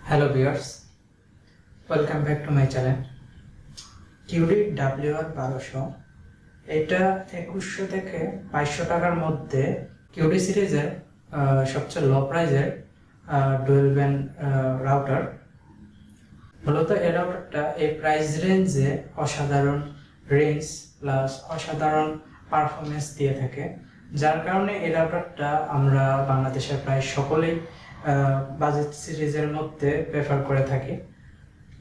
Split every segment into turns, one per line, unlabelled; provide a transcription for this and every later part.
Hello viewers, welcome back to my channel. QD WR1200 এটা 2100 থেকে 2200 টাকার মধ্যে QD সিরিজের সবচেয়ে লো প্রাইজের ডুয়াল ব্যান্ড রাউটার। মূলত এই রাউটারটা এই প্রাইস রেঞ্জে অসাধারণ রেঞ্জ প্লাস অসাধারণ পারফরমেন্স দিয়ে থাকে, যার কারণে এই রাউটারটা আমরা বাংলাদেশের প্রায় সকলেই বাজেট সিরিজের মধ্যে প্রেফার করে থাকি।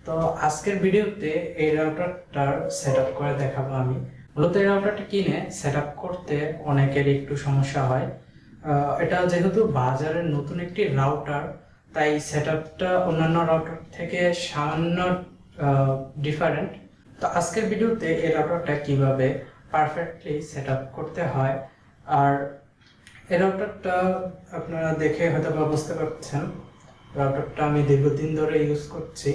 তো আজকের ভিডিওতে এই রাউটারটার সেটআপ করে দেখাবো আমি। মূলত এই রাউটারটা কিনে সেটআপ করতে অনেকেরই একটু সমস্যা হয়। এটা যেহেতু বাজারের নতুন একটি রাউটার, তাই সেটআপটা অন্যান্য রাউটার থেকে সামান্য ডিফারেন্ট। তো আজকের ভিডিওতে এই রাউটারটা কিভাবে পারফেক্টলি সেটআপ করতে হয়, আর এই রাউটারটা আপনারা দেখে হয়তো বুঝতে পারছেন রাউটারটা আমি দীর্ঘদিন ধরে ইউজ করছি।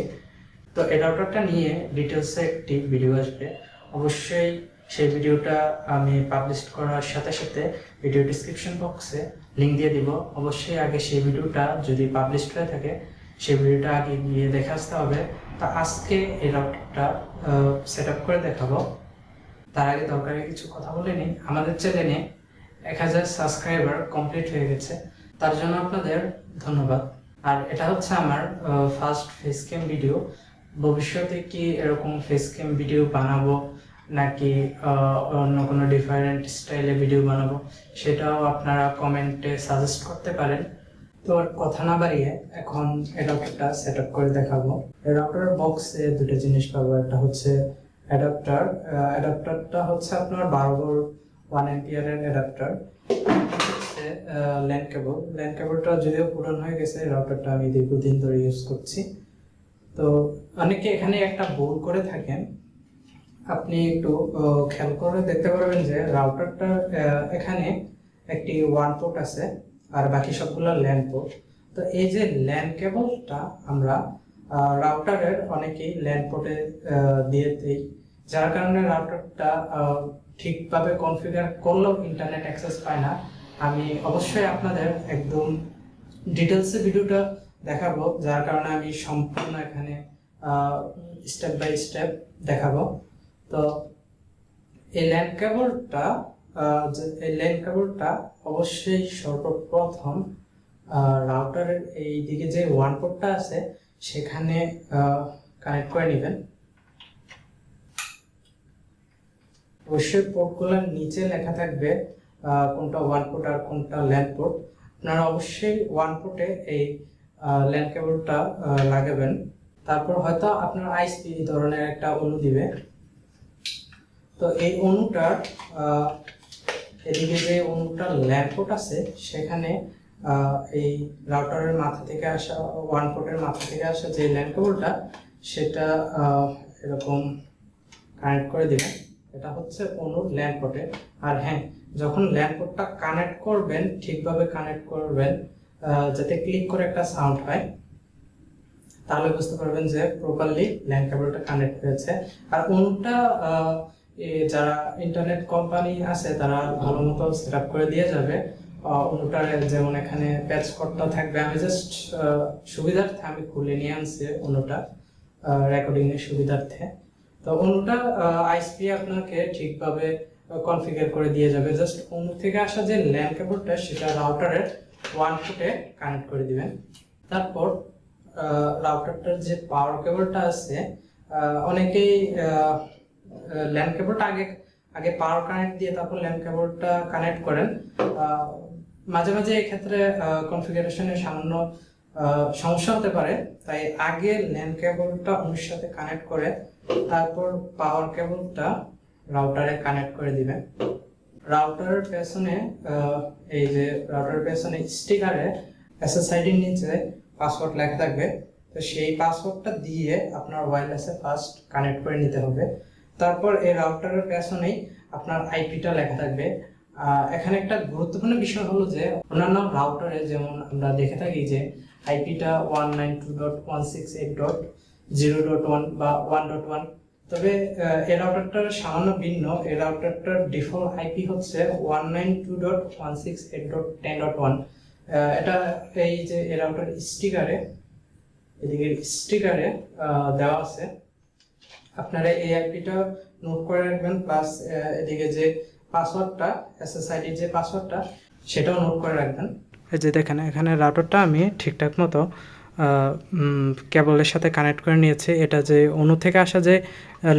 তো এই রাউটারটা নিয়ে ডিটেলসে একটি ভিডিও আসবে, অবশ্যই সেই ভিডিওটা আমি পাবলিশ করার সাথে সাথে ভিডিও ডিসক্রিপশন বক্সে লিঙ্ক দিয়ে দিব। অবশ্যই আগে সেই ভিডিওটা যদি পাবলিশ হয়ে থাকে সেই ভিডিওটা আগে গিয়ে দেখে আসতে হবে। তো আজকে এই রাউটারটা সেট আপ করে দেখাবো। তার আগে দরকারি কিছু কথা বলে নিই। আমাদের চ্যানেলে 1000 সাবস্ক্রাইবার কমপ্লিট হয়ে গেছে, তার জন্য আপনাদের ধন্যবাদ। আর এটা হচ্ছে আমার ফার্স্ট ফেস ক্যাম ভিডিও। ভবিষ্যতে কি এরকম ফেস ক্যাম ভিডিও বানাবো নাকি অন্য কোনো ডিফারেন্ট স্টাইলে ভিডিও বানাবো, সেটাও আপনারা কমেন্টে সাজেস্ট করতে পারেন। তো আর কথা না বাড়িয়ে এখন এই রাউটারটা সেট আপ করে দেখাবো। এই রাউটার বক্সে দুটো জিনিস পাবো, একটা হচ্ছে অ্যাডাপ্টার। অ্যাডাপ্টারটা হচ্ছে আপনার 12 ভোল্ট 1 অ্যাম্পিয়ারের অ্যাডাপ্টার। ল্যান কেবল, ল্যান কেবলটা যদিও পুরান হয়ে গেছে, রাউটারটা আমি দীর্ঘদিন ধরে ইউজ করছি। তো অনেকে এখানে একটা ভুল করে থাকেন, আপনি একটু খেয়াল করে দেখতে পারবেন যে রাউটারটা এখানে একটি ওয়ান পোর্ট আছে আর বাকি সবগুলো ল্যান পোর্ট। তো এই যে ল্যান কেবলটা আমরা রাউটারের অনেকেই ল্যান পোর্টে দিয়ে দিই, যার কারণে রাউটারটা ঠিকভাবে কনফিগার করলেও ইন্টারনেট অ্যাক্সেস পায় না। আমি অবশ্যই আপনাদের একদম ডিটেলসে ভিডিওটা দেখাবো, যার কারণে আমি সম্পূর্ণ এখানে স্টেপ বাই স্টেপ দেখাবো। তো এই ল্যান কেবলটা অবশ্যই সর্বপ্রথম রাউটারের এই দিকে যে ওয়ান পোর্টটা আছে সেখানে কানেক্ট করে নেবেন। অবশ্যই পোর্টগুলোর নিচে লেখা থাকবে কোনটা ওয়ান পোর্ট আর কোনটা ল্যান পোর্ট। আপনারা অবশ্যই ওয়ান পোর্টে এই ল্যান কেবলটা লাগাবেন। তারপর হয়তো আপনার আইএসপি ধরনের একটা অণু দিবে। তো এই অণুটার এদিকে যে অণুটার ল্যান পোর্ট আছে সেখানে এই রাউটারের মাথা থেকে আসা ওয়ান পোর্টের মাথা থেকে আসা যে ল্যান কেবলটা সেটা এরকম কানেক্ট করে দিবেন। এটা হচ্ছে অণুর ল্যান পোর্টে। আর হ্যাঁ, যখন ল্যান পোর্টটা কানেক্ট করবেন ঠিকভাবে কানেক্ট করবেন, যাতে ক্লিক করে একটা সাউন্ড হয়, তাহলে বুঝতে পারবেন যে প্রপারলি ল্যান কেবলটা কানেক্ট হয়েছে। আর অণুটা যারা ইন্টারনেট কোম্পানি আছে তারা ভালো মতো সেট আপ করে দিয়ে যাবে। অণুটার যেমন এখানে প্যাচ কোডটা থাকবে, আমি জাস্ট সুবিধার্থে আমি খুলে নিয়ে আনছি অণুটা রেকর্ডিং এর সুবিধার্থে। তো অণুটা আইএসপি আপনাকে ঠিকভাবে কনফিগার করে দিয়ে যাবে। জাস্ট অণু থেকে আসা যে ল্যান কেবলটা সেটা রাউটারের ওয়ান পোর্টে কানেক্ট করে দিবেন। তারপর রাউটারটার যে পাওয়ার কেবলটা আছে, অনেকেই ল্যান কেবলটা আগে পাওয়ার কানেক্ট দিয়ে তারপর ল্যান কেবলটা কানেক্ট করেন। মাঝে মাঝে এক্ষেত্রে কনফিগারেশনের সামান্য সমস্যা হতে পারে, তাই আগে ল্যান কেবলটা অন্যের সাথে কানেক্ট করে তারপর পাওয়ার কেবলটা রাউটারে কানেক্ট করে দিবেন। রাউটারের পেছনে এই যে রাউটারের পেছনে স্টিকারে এসএসআইডির নিচে পাসওয়ার্ড লেখা থাকবে। তো সেই পাসওয়ার্ডটা দিয়ে আপনার ওয়্যারলেসে ফার্স্ট কানেক্ট করে নিতে হবে। তারপর এই রাউটারের পেছনেই আপনার আইপিটা লেখা থাকবে। এখানে একটা গুরুত্বপূর্ণ বিষয় হলো যে অন্যান্য রাউটারে যেমন আমরা দেখে থাকি যে আইপিটা 192.168.0.1 বা 1.1, তবে এই রাউটারটার সামান্য ভিন্ন। এই রাউটারটার ডিফল্ট আইপি হচ্ছে 192.168.10.1। এটা এই যে এই রাউটার স্টিকারে এদিকে স্টিকারে দেওয়া আছে। আপনারা এই আইপিটা নোট করে রাখবেন, প্লাস এদিকে যে পাসওয়ার্ডটা, এসএসআইডির যে পাসওয়ার্ডটা সেটাও নোট করে রাখবেন। এই যে দেখেন এখানে রাউটারটা আমি ঠিকঠাক মতো কেবলের সাথে কানেক্ট করে নিয়েছি। এটা যে অনু থেকে আসা যে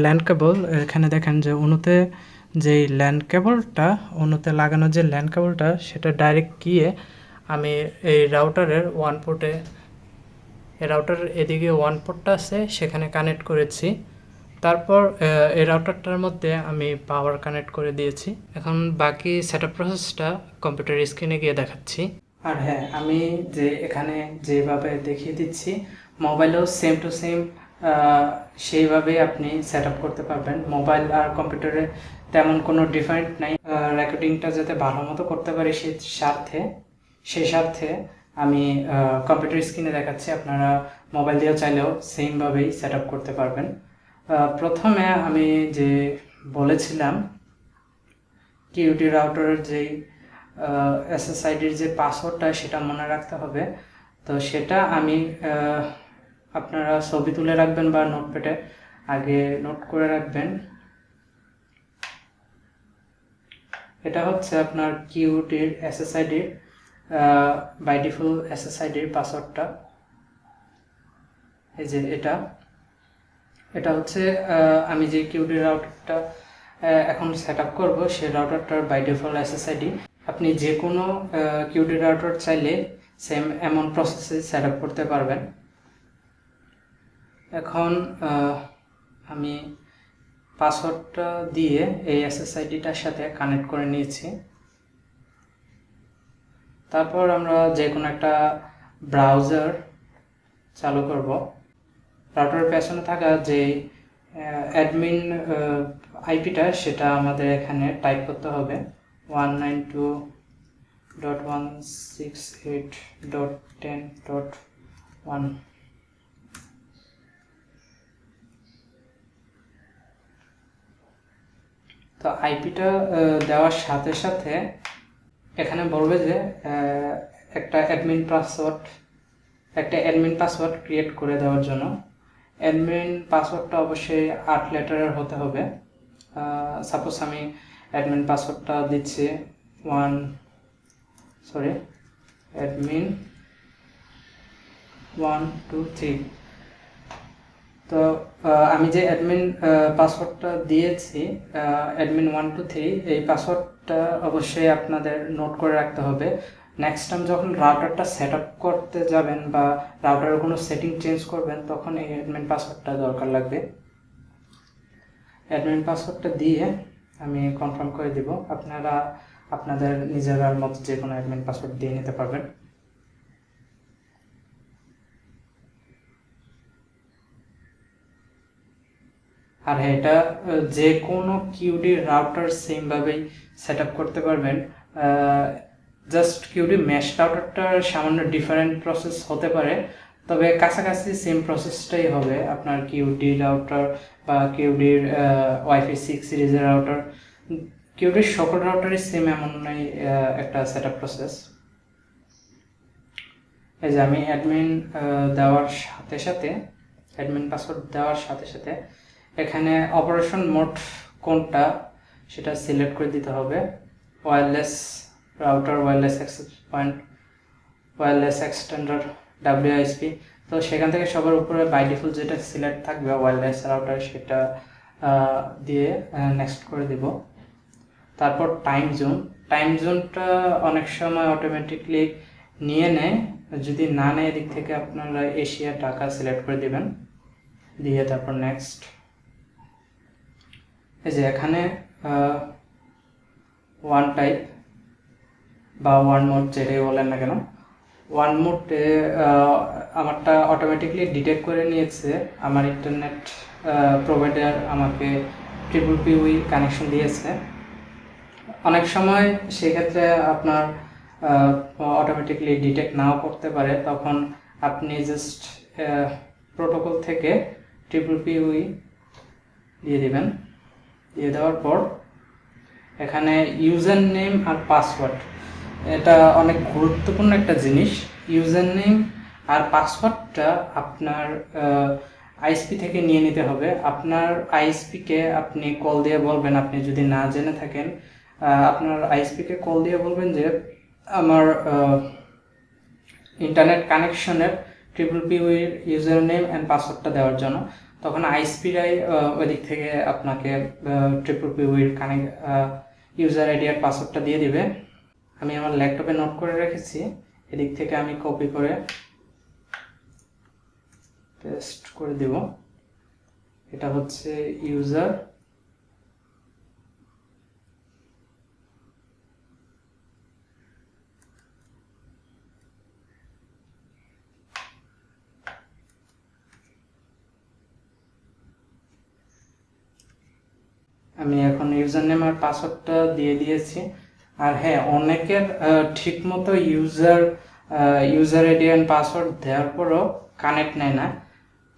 ল্যান্ড কেবল, এখানে দেখেন যে অনুতে যেই ল্যান্ড কেবলটা, অনুতে লাগানো যে ল্যান্ড কেবলটা সেটা ডাইরেক্ট গিয়ে আমি এই রাউটারের ওয়ান পোর্টে, এই রাউটারের এদিকে ওয়ান পোর্টটা আছে সেখানে কানেক্ট করেছি। তারপর এই রাউটারটার মধ্যে আমি পাওয়ার কানেক্ট করে দিয়েছি। এখন বাকি সেটআপ প্রসেসটা কম্পিউটার স্ক্রিনে গিয়ে দেখাচ্ছি। আর হ্যাঁ, আমি যে এখানে যেভাবে দেখিয়ে দিচ্ছি মোবাইলেও সেম টু সেম সেইভাবেই আপনি সেটআপ করতে পারবেন। মোবাইল আর কম্পিউটারে তেমন কোনো ডিফারেন্ট নাই। রেকর্ডিংটা যাতে ভালো মতো করতে পারি সেই স্বার্থে আমি কম্পিউটার স্ক্রিনে দেখাচ্ছি। আপনারা মোবাইল দিয়েও চাইলেও সেমভাবেই সেটআপ করতে পারবেন। প্রথমে আমি যে বলেছিলাম কিউটি রাউটারের যেই এসএসআইডির যে পাসওয়ার্ডটা সেটা মনে রাখতে হবে। তো সেটা আমি আপনারা ছবি তুলে রাখবেন বা নোটপ্যাডে আগে নোট করে রাখবেন। এটা হচ্ছে আপনার কিউটির এসএসআইডির বাই ডিফল্ট এসএসআইডির পাসওয়ার্ডটা। এই যে এটা হচ্ছে আমি যে কিউটি রাউটারটা এখন সেট আপ করবো সেই রাউটারটার বাই ডিফল্ট এসএসআইডি। আপনি যে কোনো কিউটি রাউটার চাইলে সেম এমন প্রসেসে সেট আপ করতে পারবেন। এখন আমি পাসওয়ার্ডটা দিয়ে এই এসএসআইডিটার সাথে কানেক্ট করে নিয়েছি। তারপর আমরা যে কোনো একটা ব্রাউজার চালু করব। রাউটারের পেছনে থাকা যে অ্যাডমিন আইপিটা সেটা আমাদের এখানে টাইপ করতে হবে 192.168.10.1। তো আইপিটা দেওয়ার সাথে সাথে এখানে বলবে যে একটা অ্যাডমিন পাসওয়ার্ড ক্রিয়েট করে দেওয়ার জন্য। অ্যাডমিন পাসওয়ার্ডটা অবশ্যই 8 লেটারের হতে হবে। সাপোজ আমি অ্যাডমিন পাসওয়ার্ডটা দিচ্ছি অ্যাডমিন 123। তো আমি যে অ্যাডমিন পাসওয়ার্ডটা দিয়েছি অ্যাডমিন 123, এই পাসওয়ার্ডটা অবশ্যই আপনাদের নোট করে রাখতে হবে। নেক্সট টাইম যখন রাউটারটা সেট আপ করতে যাবেন বা রাউটারের কোনো সেটিং চেঞ্জ করবেন তখন এই অ্যাডমিন পাসওয়ার্ডটা দরকার লাগবে। অ্যাডমিন পাসওয়ার্ডটা দিয়ে আমি কনফার্ম করে দিব। আপনারা আপনাদের নিজের মতো যে কোনো অ্যাডমিন পাসওয়ার্ড দিয়ে নিতে পারবেন। আর এটা যে কোনো কিউডি রাউটার সেমভাবেই সেট আপ করতে পারবেন। জাস্ট কিউডি মেশ রাউটারটার সামান্য ডিফারেন্ট প্রসেস হতে পারে, তবে কাছাকাছি সেম প্রসেসটাই হবে আপনার কিউডি রাউটার বা কিউডির ওয়াইফাই 6 সিরিজের রাউটার। কিউডির সকল রাউটারই সেম এমন নয় একটা সেট আপ প্রসেস। এই যে আমি অ্যাডমিন পাসওয়ার্ড দেওয়ার সাথে সাথে এখানে অপারেশন মোড কোনটা সেটা সিলেক্ট করে দিতে হবে। Wireless router, wireless access point, wireless extender, WISP। তো সেখান থেকে সবার উপরে বাই ডিফল্ট যেটা সিলেক্ট থাকবে ওয়্যারলেস রাউটার সেটা দিয়ে নেক্সট করে দিব। তারপর টাইম জোনটা অনেক সময় অটোমেটিকলি নিয়ে নেয়, যদি না নেয় এদিক থেকে আপনারা এশিয়া টাকা সিলেক্ট করে দিবেন, দিয়ে তারপর নেক্সট। এই যে এখানে ওয়ান টাইপ বা ওয়ান মোড যেটাই বলেন না কেন, ওয়ান মোডে আমারটা অটোমেটিকলি ডিটেক্ট করে নিয়েছে। আমার ইন্টারনেট প্রোভাইডার আমাকে PPP কানেকশন দিয়েছে। অনেক সময় সেক্ষেত্রে আপনার অটোমেটিকলি ডিটেক্ট নাও করতে পারে, তখন আপনি জাস্ট প্রোটোকল থেকে PPP দিয়ে দিবেন। দিয়ে দেওয়ার পর এখানে ইউজার নেম আর পাসওয়ার্ড, এটা অনেক গুরুত্বপূর্ণ একটা জিনিস। ইউজার নেম আর পাসওয়ার্ডটা আপনার আইএসপি থেকে নিয়ে নিতে হবে। আপনার আইএসপিকে আপনি কল দিয়ে বলবেন, আপনি যদি না জেনে থাকেন আপনার আইএসপিকে কল দিয়ে বলবেন যে আমার ইন্টারনেট কানেকশনের PPP ইউজার নেম অ্যান্ড পাসওয়ার্ডটা দেওয়ার জন্য। তখন আইএসপিরাই ওই দিক থেকে আপনাকে PPP কানেক্ট ইউজার আইডি আর পাসওয়ার্ডটা দিয়ে দিবে। আমি আমার ল্যাপটপে নোট করে রেখেছি, এদিক থেকে আমি কপি করে পেস্ট করে দেব। এটা হচ্ছে ইউজার, আমি এখন ইউজার নেম আর পাসওয়ার্ডটা দিয়ে দিয়েছি। আর হ্যাঁ, অনেকের ঠিকমতো ইউজার আইডি এন্ড পাসওয়ার্ড দেওয়ার পরও কানেক্ট নেয় না।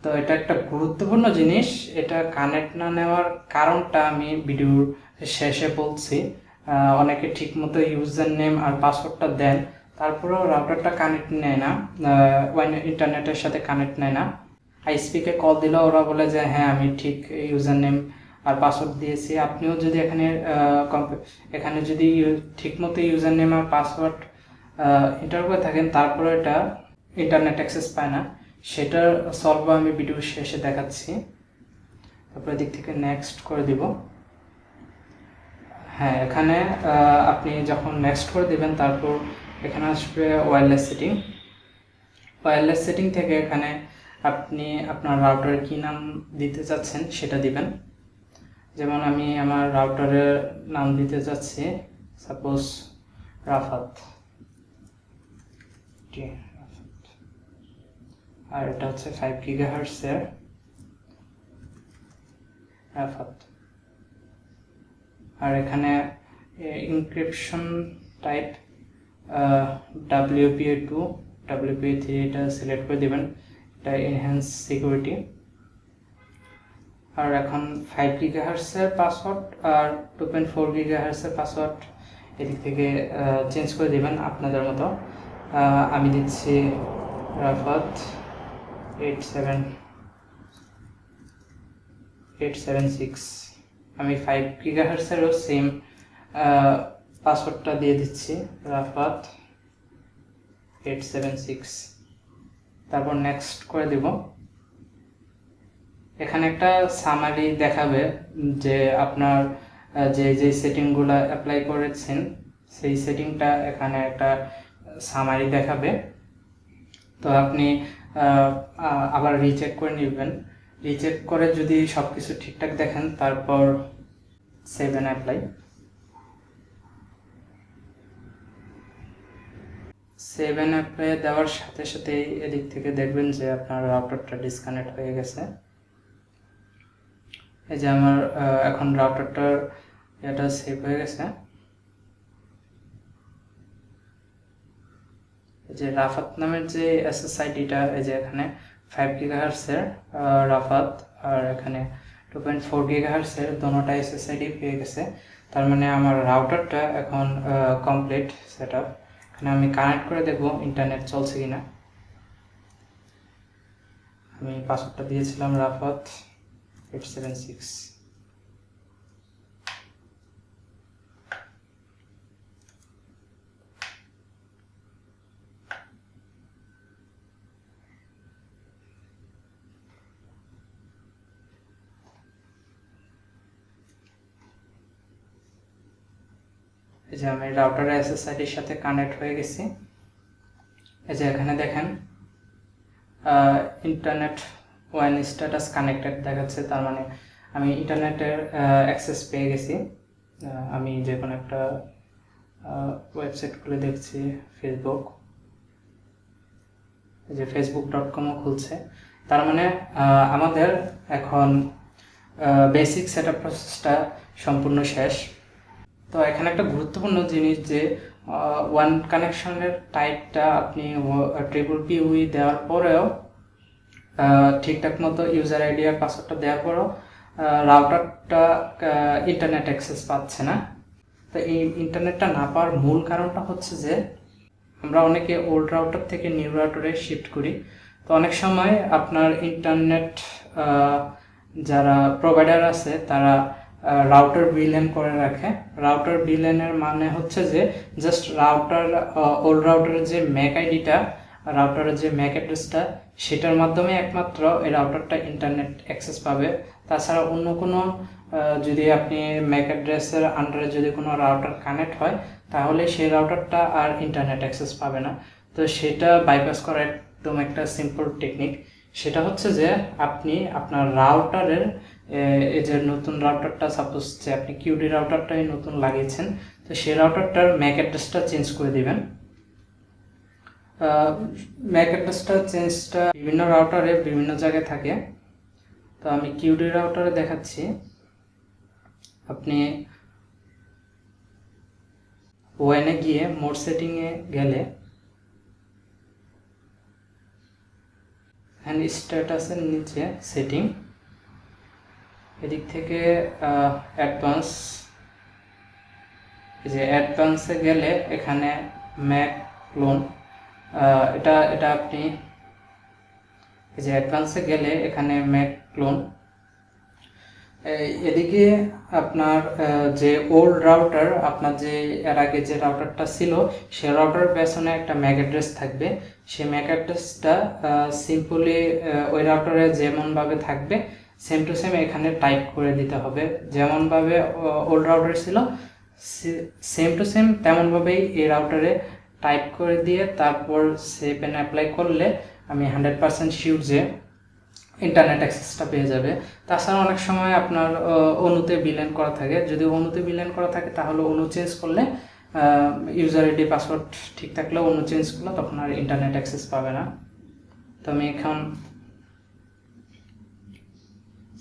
তো এটা একটা গুরুত্বপূর্ণ জিনিস। এটা কানেক্ট না নেওয়ার কারণটা আমি ভিডিওর শেষে বলছি। অনেকে ঠিকমতো ইউজার নেম আর পাসওয়ার্ডটা দেন, তারপরেও রাউটারটা কানেক্ট নেয় না, ইন্টারনেটের সাথে কানেক্ট নেয় না। আইএসপিকে কল দিলেও ওরা বলে যে হ্যাঁ আমি ঠিক ইউজার নেম আর পাসওয়ার্ড দিয়েছি। আপনিও যদি এখানে যদি ঠিকমতো ইউজার নেম আর পাসওয়ার্ড এন্টার করে থাকেন, তারপরে এটা ইন্টারনেট অ্যাক্সেস পায় না, সেটার সলভ আমি ভিডিও শেষে দেখাচ্ছি। তারপরে দিক থেকে নেক্সট করে দিব। হ্যাঁ, এখানে আপনি যখন নেক্সট করে দিবেন, তারপর এখানে আসবে ওয়্যারলেস সেটিং। ওয়্যারলেস সেটিং থেকে এখানে আপনি আপনার রাউটারের কী নাম দিতে চাচ্ছেন সেটা দিবেন। যেমন আমি আমার রাউটারের নাম দিতে চাচ্ছি সাপোজ রাফাত, আর এটা হচ্ছে 5 GHz এর রাফাত। আর এখানে ইনক্রিপশন টাইপ WPA2 WPA3 এটা সিলেক্ট করে দিবেন, এটা এনহ্যান্স সিকিউরিটি। আর এখন 5 GHz এর পাসওয়ার্ড আর 2.4 GHz এর পাসওয়ার্ড এদিক থেকে চেঞ্জ করে দিবেন আপনাদের মতো। আমি দিচ্ছি রাফাত 87876। আমি 5 GHz এরও সেম পাসওয়ার্ডটা দিয়ে দিচ্ছি, রাফাত 876। তারপর নেক্সট করে দিব। এখানে একটা সামারি দেখাবে যে আপনার যে সেটিংগুলো অ্যাপ্লাই করেছেন সেই সেটিংটা এখানে একটা সামারি দেখাবে। তো আপনি আবার রিচেক করে নেবেন। রিচেক করে যদি সব কিছু ঠিকঠাক দেখেন, তারপর save and apply. Save and apply দেওয়ার সাথে সাথেই এদিক থেকে দেখবেন যে আপনার রাউটারটা ডিসকানেক্ট হয়ে গেছে। এই যে আমার এখন রাউটারটার এটা সেভ হয়ে গেছে। এই যে রাফাত নামের যে SSIDটা, এই যে এখানে 5 GHz এর রাফাত আর এখানে 2.4 GHz এর দোনোটা SSID পেয়ে গেছে। তার মানে আমার রাউটারটা এখন কমপ্লিট সেটআপ। এখানে আমি কানেক্ট করে দেখব ইন্টারনেট চলছে কিনা। আমি পাসওয়ার্ডটা দিয়েছিলাম রাফাত 876। এই যে আমি রাউটারের SSIDর সাথে কানেক্ট হয়ে গেছি। এই যে এখানে দেখেন ইন্টারনেট ওয়ান স্ট্যাটাস কানেক্টেড দেখাচ্ছে, তার মানে আমি ইন্টারনেটের অ্যাক্সেস পেয়ে গেছি। আমি যে কোনো একটা ওয়েবসাইট খুলে দেখছি, ফেসবুক, এই যে facebook.com খুলছে। তার মানে আমাদের এখন বেসিক সেটআপ প্রসেসটা সম্পূর্ণ শেষ। তো এখানে একটা গুরুত্বপূর্ণ জিনিস যে ওয়ান কানেকশনের টাইপটা আপনি PPP দেওয়ার পরেও ঠিকঠাক মতো ইউজার আইডি আর পাসওয়ার্ডটা দেওয়ার পরেও রাউটারটা ইন্টারনেট অ্যাক্সেস পাচ্ছে না। তো এই ইন্টারনেটটা না পাওয়ার মূল কারণটা হচ্ছে যে আমরা অনেকে ওল্ড রাউটার থেকে নিউ রাউটারে শিফট করি। তো অনেক সময় আপনার ইন্টারনেট যারা প্রোভাইডার আছে তারা রাউটার ভিলেন করে রাখে। রাউটার ভিলেনের মানে হচ্ছে যে জাস্ট রাউটার ওল্ড রাউটারের যে ম্যাক আইডিটা, রাউটারের যে ম্যাক অ্যাড্রেসটা, সেটার মাধ্যমে একমাত্র এই রাউটারটা ইন্টারনেট অ্যাক্সেস পাবে। তাছাড়া অন্য কোনো যদি আপনি ম্যাক অ্যাড্রেসের আন্ডারে যদি কোনো রাউটার কানেক্ট হয় তাহলে সেই রাউটারটা আর ইন্টারনেট অ্যাক্সেস পাবে না। তো সেটা বাইপাস করা একদম একটা সিম্পল টেকনিক। সেটা হচ্ছে যে আপনি আপনার রাউটারের এই যে নতুন রাউটারটা, সাপোজ যে আপনি কিউডি রাউটারটাই নতুন লাগিয়েছেন, তো সেই রাউটারটার ম্যাক অ্যাড্রেসটা চেঞ্জ করে দিবেন। ম্যাক অ্যাড্রেসটা চেঞ্জটা বিভিন্ন রাউটারে বিভিন্ন জায়গায় থাকে। তো আমি কিউডি রাউটারে দেখাচ্ছি। আপনি ওয়েনে গিয়ে মোড সেটিংয়ে গেলে এখানে স্ট্যাটাসের নিচে সেটিং, এদিক থেকে অ্যাডভান্স, এই যে অ্যাডভান্সে গেলে এখানে ম্যাক ক্লোন, এটা আপনি এই যে অ্যাডভান্সে গেলে এখানে ম্যাক ক্লোন, এদিকে আপনার যে ওল্ড রাউটার, আপনার যে এর আগে যে রাউটারটা ছিল সে রাউটারের পেছনে একটা ম্যাক অ্যাড্রেস থাকবে। সেই ম্যাক অ্যাড্রেসটা সিম্পলি ওই রাউটারে যেমনভাবে থাকবে সেম টু সেম এখানে টাইপ করে দিতে হবে। যেমনভাবে ওল্ড রাউটার ছিল সেম টু সেম তেমনভাবেই এই রাউটারে টাইপ করে দিয়ে তারপর সেভ এন্ড অ্যাপ্লাই করলে আমি 100% শিওর যে ইন্টারনেট অ্যাক্সেসটা পেয়ে যাবে। তাছাড়া অনেক সময় আপনার অনুতে ভিলেন করা থাকে, যদি অনুতে ভিলেন করা থাকে তাহলে অনু চেঞ্জ করলে ইউজার আইডি পাসওয়ার্ড ঠিক থাকলে অনু চেঞ্জ করলে তখন আর ইন্টারনেট অ্যাক্সেস পাবে না। তো আমি এখন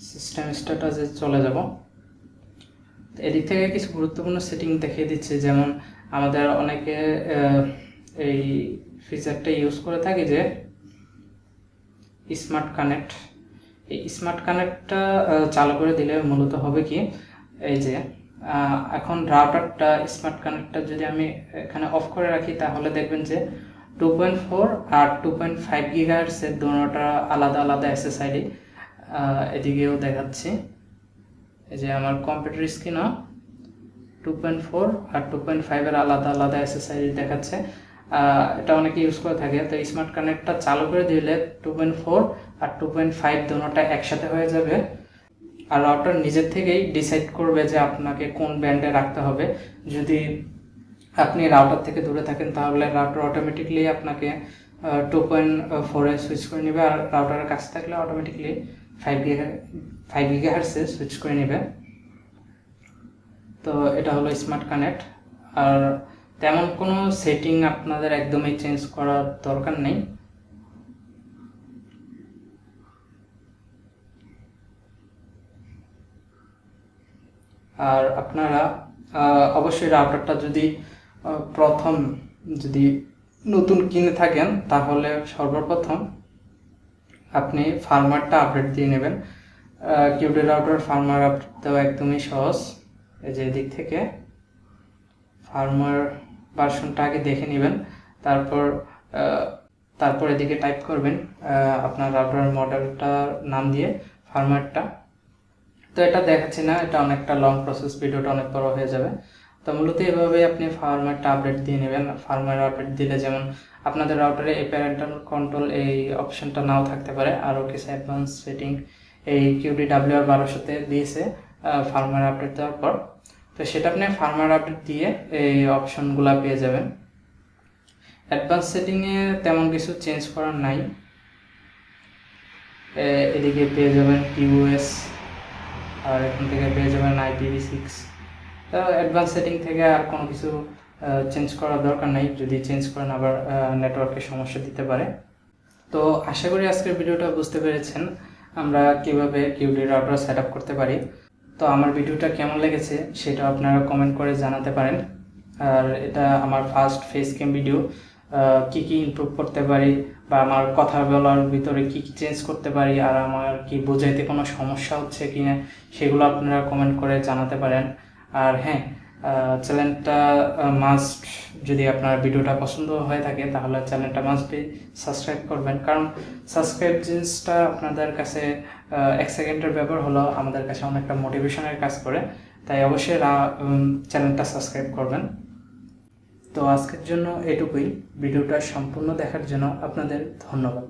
সিস্টেম স্ট্যাটাসে চলে যাব। এদিক থেকে কিছু গুরুত্বপূর্ণ সেটিং দেখিয়ে দিচ্ছে, যেমন আমাদের অনেকে এই ফিচারটা ইউজ করে থাকি যে স্মার্ট কানেক্ট। এই স্মার্ট কানেক্টটা চালু করে দিলে মূলত হবে কি, এই যে এখন রাউটারটা স্মার্ট কানেক্টটা যদি আমি এখানে অফ করে রাখি তাহলে দেখবেন যে 2.4 আর 2.5 গিগাহার্টজের দুটোটা আলাদা আলাদা এসএসআইডি এদিকেও দেখাচ্ছি। এই যে আমার কম্পিউটার স্ক্রিনও 2.4 আর 2.5 এর আলাদা আলাদা এসএসআইডি দেখাচ্ছে। এটা অনেকে ইউজ করে থাকে। তো স্মার্ট কানেক্টটা চালু করে দিলে 2.4 আর 2.5 দুটোটা একসাথে হয়ে যাবে, আর রাউটার নিজের থেকেই ডিসাইড করবে যে আপনাকে কোন ব্যান্ডে রাখতে হবে। যদি আপনি রাউটার থেকে দূরে থাকেন তাহলে রাউটার অটোমেটিকলি আপনাকে 2.4 এ সুইচ করে নেবে, আর রাউটারের কাছে থাকলে অটোমেটিকলি 5 গিগাহার্টজে সুইচ করে নেবে। তো এটা হলো স্মার্ট কানেক্ট। আর তেমন কোনো সেটিং আপনাদের একদমই চেঞ্জ করার দরকার নেই। আর আপনারা অবশ্যই রাউটারটা যদি যদি নতুন কিনে থাকেন তাহলে সর্বপ্রথম আপনি ফার্মওয়্যারটা আপডেট দিয়ে নেবেন। কিউডি রাউটার ফার্মওয়্যার আপডেট দেওয়া একদমই সহজ। এই যে এদিক থেকে ফার্মওয়্যার ভার্সনটা আগে দেখে নেবেন, তারপর এদিকে টাইপ করবেন আপনার রাউটার মডেলটার নাম দিয়ে ফার্মওয়্যারটা। তো এটা দেখাচ্ছি না, এটা অনেকটা লং প্রসেস, ভিডিওটা অনেক বড় হয়ে যাবে। তো মূলত এভাবে আপনি ফার্মওয়্যারটা আপডেট দিয়ে নেবেন। ফার্মওয়্যার আপডেট দিলে যেমন আপনাদের রাউটারে এই প্যারেন্টাল কন্ট্রোল এই অপশনটা নাও থাকতে পারে, আরও কিছু অ্যাডভান্স সেটিং এই QDWR1200-তে দিয়েছে ফার্মওয়্যার আপডেট দেওয়ার পর। তো সেটা আপনি ফার্মওয়্যার আপডেট দিয়ে এই অপশনগুলো পেয়ে যাবেন। অ্যাডভান্স সেটিংয়ে তেমন কিছু চেঞ্জ করার নাই। এদিকে পেয়ে যাবেন QoS, আর এখান থেকে পেয়ে যাবেন IPv6। তো অ্যাডভান্স সেটিং থেকে আর কোনো কিছু চেঞ্জ করার দরকার নেই, যদি চেঞ্জ করেন আবার নেটওয়ার্কে সমস্যা দিতে পারে। তো আশা করি আজকের ভিডিওটা বুঝতে পেরেছেন আমরা কিভাবে কিউডি রাউটার সেট আপ করতে পারি। তো আমার ভিডিওটা কেমন লেগেছে সেটা আপনারা কমেন্ট করে জানাতে পারেন। আর এটা আমার ফার্স্ট ফেস ক্যাম ভিডিও, কি কি ইমপ্রুভ করতে পারি বা আমার কথা বলার ভিতরে কি কি চেঞ্জ করতে পারি আর আমার কি বোঝাইতে কোনো সমস্যা হচ্ছে কি না সেগুলো আপনারা কমেন্ট করে জানাতে পারেন। আর হ্যাঁ, চ্যানেলটা মাস্ট, যদি আপনার ভিডিওটা পছন্দ হয়ে থাকে তাহলে চ্যানেলটা মাস্ট বি সাবস্ক্রাইব করবেন, কারণ সাবস্ক্রাইব জিনিসটা আপনাদের কাছে 1 সেকেন্ডের ব্যাপার হলো আমাদের কাছে অনেকটা মোটিভেশনের কাজ করে, তাই অবশ্যই চ্যানেলটা সাবস্ক্রাইব করবেন। তো আজকের জন্য এটুকুই। ভিডিওটা সম্পূর্ণ দেখার জন্য আপনাদের ধন্যবাদ।